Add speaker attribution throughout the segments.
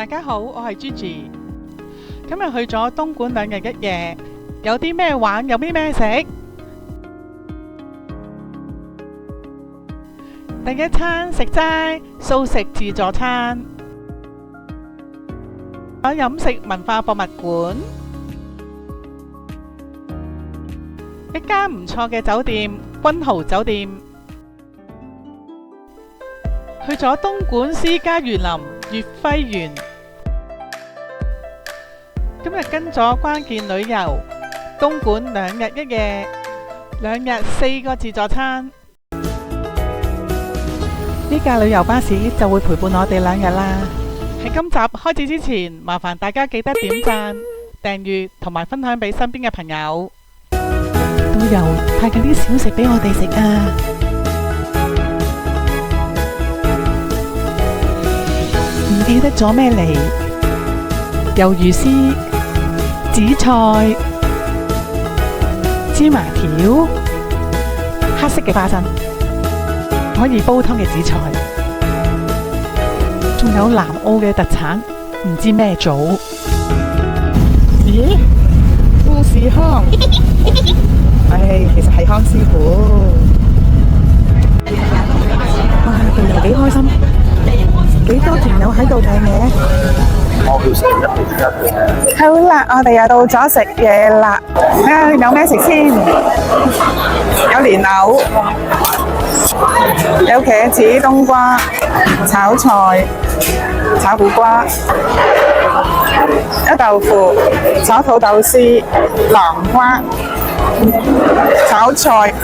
Speaker 1: 大家好，我係 Gigi。今日去咗東莞2日1夜，有啲咩玩，有啲咩食。第一餐食齋素食自助餐，喺飲食文化博物館，一間唔錯嘅酒店君豪酒店。去咗東莞私家園林月輝園。今日跟咗關鍵旅遊東莞2日1夜，2日4個自助餐。呢架旅遊巴士就會陪伴我哋2日啦。喺今集開始之前，麻煩大家記得點讚、訂閱同埋分享俾身邊嘅朋友。導遊派緊啲小食俾我哋食啊！唔記得咗咩嚟？魷魚絲、紫菜、芝麻條、黑色嘅花生，可以煲湯嘅紫菜，仲有南澳嘅特產，唔知咩棗。咦？富士康？其實係康師傅。哇，佢哋幾開心，幾多團友喺度睇嘢。好啦，我哋又到咗食嘢啦。有咩食先？有蓮藕，有茄子、冬瓜、炒菜、炒苦瓜，有豆腐、炒土豆絲、南瓜、炒菜。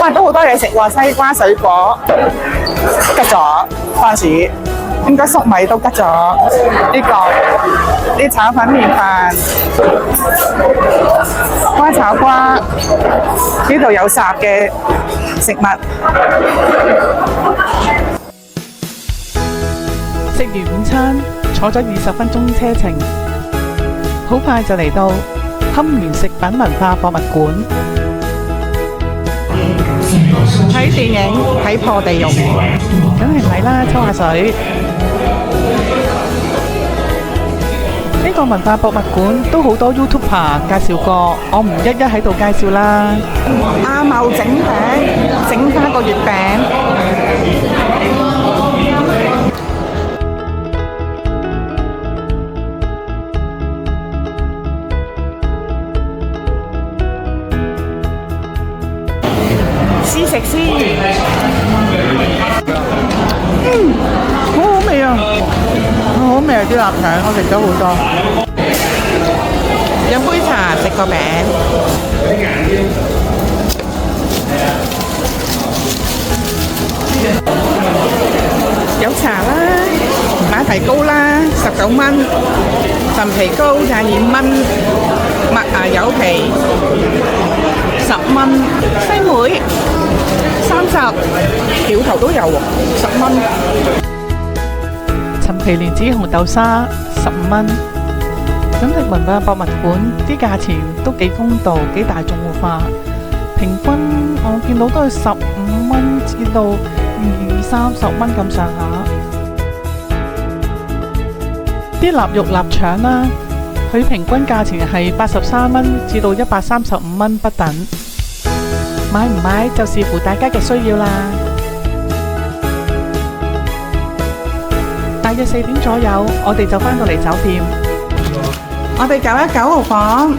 Speaker 1: 哇，都好多嘢食喎！西瓜、水果，吉咗番薯。應該粟米都吉咗，呢個啲炒粉麵飯，瓜炒瓜，呢度有霎嘅食物。食完午餐，坐咗20分鐘車程，好快就嚟到堪園食品文化博物館。睇電影睇破地獄，梗係唔係啦，抽下水。呢個文化博物館都好多 YouTuber 介紹過，我唔一一喺度介紹啦。阿茂整餅，整返個月餅。試食先。好好味啊！好味啊！啲臘腸我食咗好多。飲杯茶，食個餅。有茶啦，馬蹄糕啦，19蚊；陳皮糕22蚊；麥芽柚皮10蚊；西梅30，條頭都有喎，10蚊。陳皮蓮子紅豆沙15蚊。飲食文化博物館啲價錢都幾公道，幾大眾化，平均我見到都係15蚊至到20-30蚊咁上下。啲臘肉臘腸啦，佢平均價錢係83蚊至到135蚊不等。買唔買就視乎大家嘅需要啦。大約4點左右，我哋就返到嚟酒店。我哋919號房，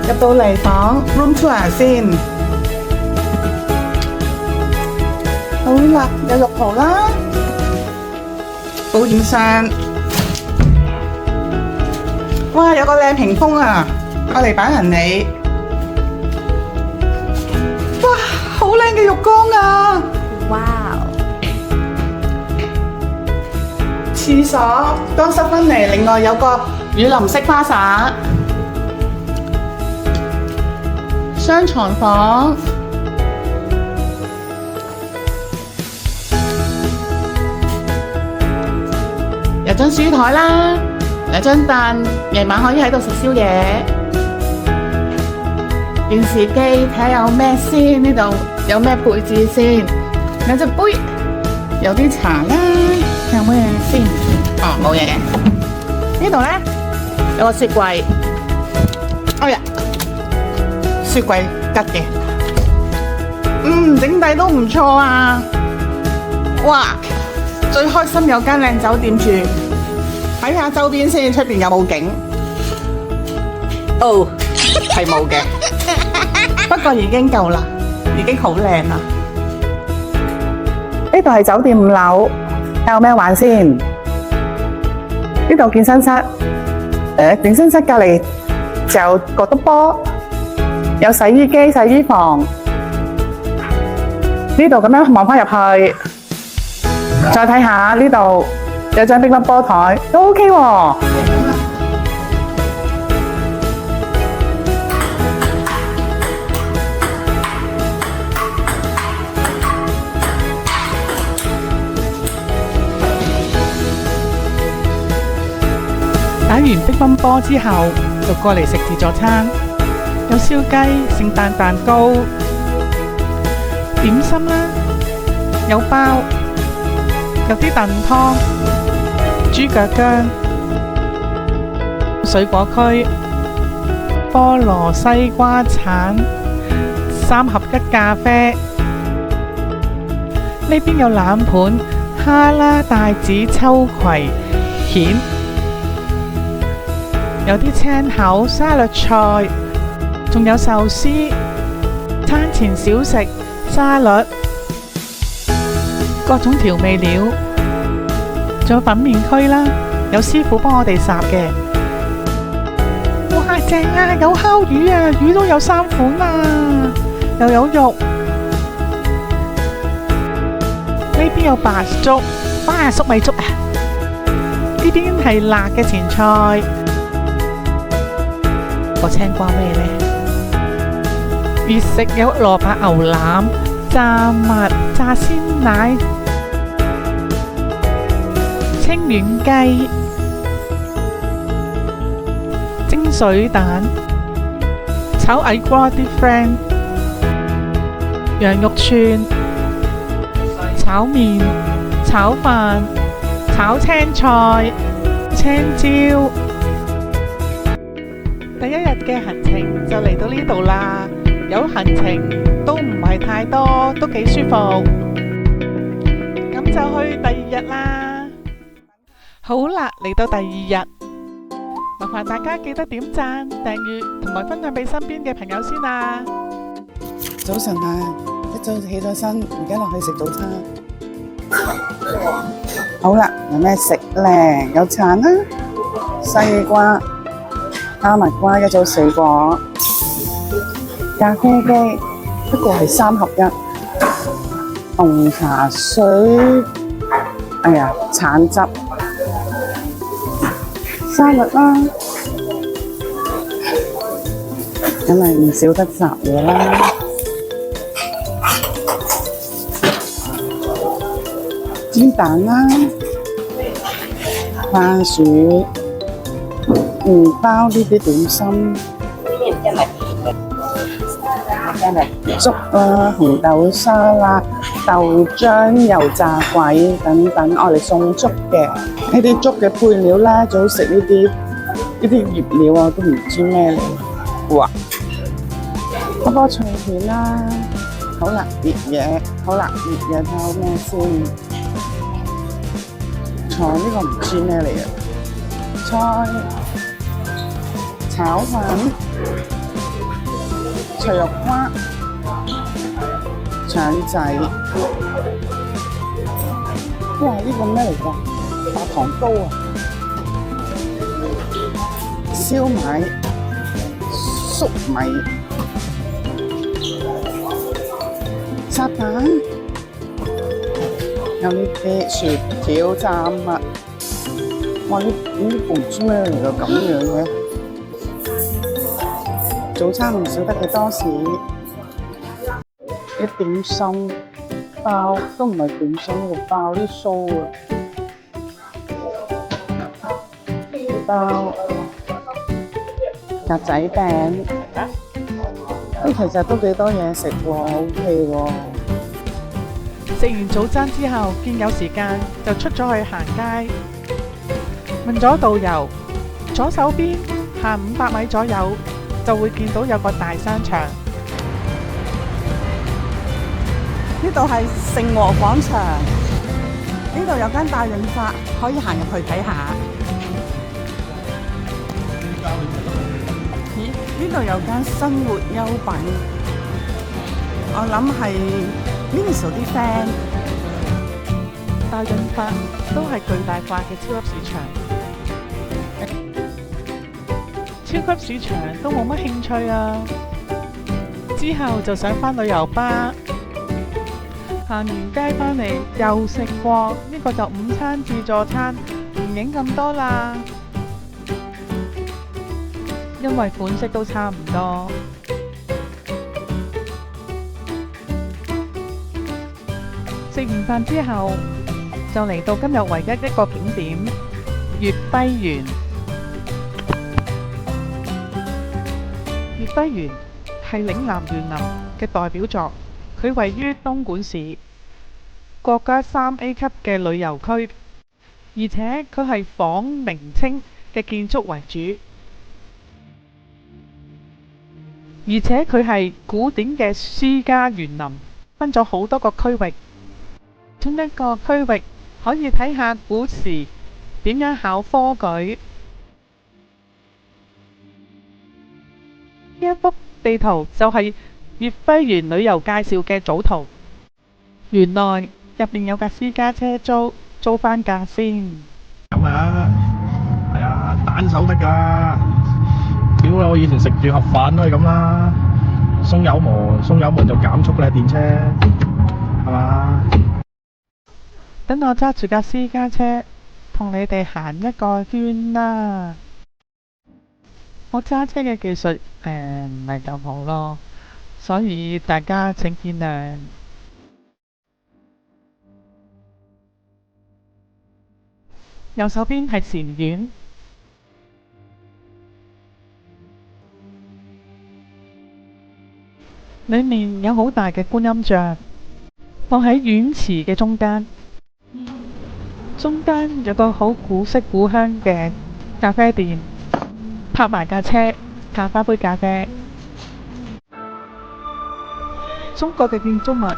Speaker 1: 入到嚟房 room tour 先。好啦，有浴袍啦，保險箱。哇，有個靚屏風啊，我嚟擺行李。哇，好靚嘅浴缸啊！
Speaker 2: 哇！
Speaker 1: 廁所乾濕分離，另外有個雨林式花灑。雙床房，有張書台啦，2張凳，夜晚可以喺度食宵夜。電視機睇下有咩先，呢度有咩配置先？有隻杯。有啲茶啦，有咩先？哦，冇嘢嘅。呢度咧有個雪櫃，哎呀，雪櫃吉嘅，整體都唔錯啊！哇，最開心有間靚酒店住，睇下周邊先，出邊有冇景？哦，係冇嘅，不過已經夠啦，已經好靚啦。呢度係酒店5樓，有咩玩先？呢度健身室，健身室隔離就有個篤波，有洗衣機、洗衣房。呢度咁樣望翻入去，再睇下呢度有張乒乓波台，都 OK 喎。打完乒乓波之後，就過嚟食自助餐，有燒雞、聖誕蛋糕、點心啦，有包，有啲燉湯、豬腳薑、水果區、菠蘿西瓜橙、3合1咖啡。呢邊有冷盤、哈啦、帶子、秋葵、蜆。有啲青口沙律菜，仲有壽司、餐前小食、沙律、各種調味料，仲有粉麵區啦，有師傅幫我哋烚嘅。哇，正啊！有烤魚啊，魚都有3款啊，又有肉。呢邊有白粥，哇，粟米粥啊！呢邊係辣嘅前菜。個青瓜咩呢？熱食有蘿蔔牛腩、炸物、炸鮮奶、清遠雞、蒸水蛋、炒矮瓜啲 friend、羊肉串、炒麵、炒飯、炒青菜、青椒。第一日嘅行程就嚟到呢度啦，有行程都唔係太多，都幾舒服。咁就去第2日啦。好啦，嚟到第2日，麻煩大家記得點讚、訂閱同埋分享俾身邊嘅朋友先啦。早晨啊，一早起咗身，而家落去食早餐。好啦，有咩食咧？有橙啦，西瓜、哈密瓜一組水果，咖啡機，不過係3合1，紅茶水，哎呀，橙汁，沙律啦，因為唔少得雜嘢啦，煎蛋啦，番薯。麵包呢啲點心，粥啦、紅豆沙拉、豆漿、油炸鬼等等，我哋送粥嘅呢啲粥嘅配料啦，最好食呢啲醃料啊，都唔知咩嚟。哇！嗰個脆片啦，好啦，熱嘢，好啦，熱嘢睇咩先？菜呢個唔知咩嚟嘅，菜。炒粉、脆肉瓜、腸仔，哇！呢個咩嚟㗎？白糖糕啊！燒賣、粟米、沙蛋，有呢啲薯條、炸物。哇！呢個唔知咩嚟㗎，咁樣嘅。早餐唔少得嘅多士，啲點心包都唔係點心喎，包啲酥啊，包格仔餅，其實都幾多嘢食喎，OK 喎。
Speaker 2: 食完早餐之後，見有時間就出咗去行街，問咗導遊，左手邊行500米左右就會見到有個大商場。
Speaker 3: 呢度係盛和廣場，呢度有間大潤發，可以行入去睇下。咦？呢度有間生活優品，我諗係 Miniso 啲 friend。
Speaker 2: 大潤發都係巨大化嘅超級市場，超級市場都冇乜興趣啊。之後就想返旅遊巴。行完街返嚟又食過，呢個就午餐自助餐，唔影咁多啦，因為款式都差唔多。食完飯之後，就嚟到今日唯一一個景點月輝園。月輝園係嶺南園林嘅代表作。佢位於東莞市，國家3A 級嘅旅遊區，而且佢係仿明清嘅建築為主，而且佢係古典嘅私家園林，分咗好多個區域，其中一個區域可以睇下古時點樣考科舉。呢一幅地圖就係月輝園旅遊介紹嘅組圖，原來入面有架私家車租翻架先。
Speaker 4: 咁啊，係啊，單手得㗎。屌我以前食住盒飯都係咁啦，鬆油門就減速啦，電車係嘛？
Speaker 2: 等我揸住架私家車同你哋行一個圈啦。我揸車嘅技術唔係咁好咯，所以大家請見諒。右手邊係禪院，裏面有好大嘅觀音像，放喺院池嘅中間。中間有個好古色古香嘅咖啡店，泊埋架車，嘆返杯咖啡。中國嘅建築物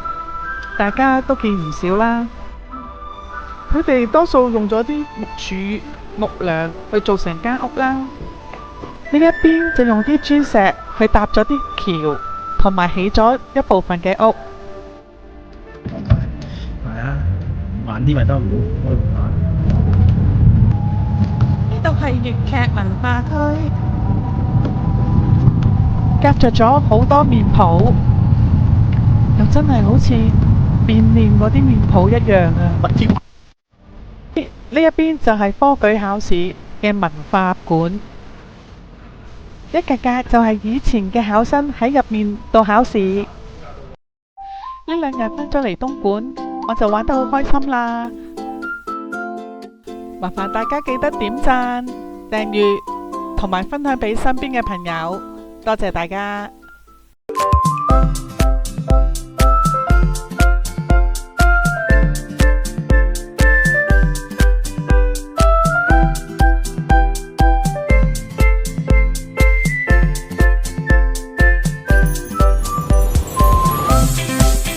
Speaker 2: 大家都見唔少啦，佢哋多數用咗啲木柱、木梁去做成間屋啦。呢一邊就用啲磚石去搭咗啲橋，同埋起咗一部分嘅屋。
Speaker 4: 係啊，慢啲咪得，唔好開咁慢。
Speaker 3: 呢度係粵劇文化區，
Speaker 2: 夾着咗好多面譜，又真係好似變臉嗰啲面譜一樣啊！呢一邊就係科舉考試嘅文化館，一格格就係以前嘅考生喺入面度考試。呢2日返咗嚟東莞，我就玩得好開心啦！麻煩大家記得點讚、訂閱同埋分享俾身邊嘅朋友，多謝大家。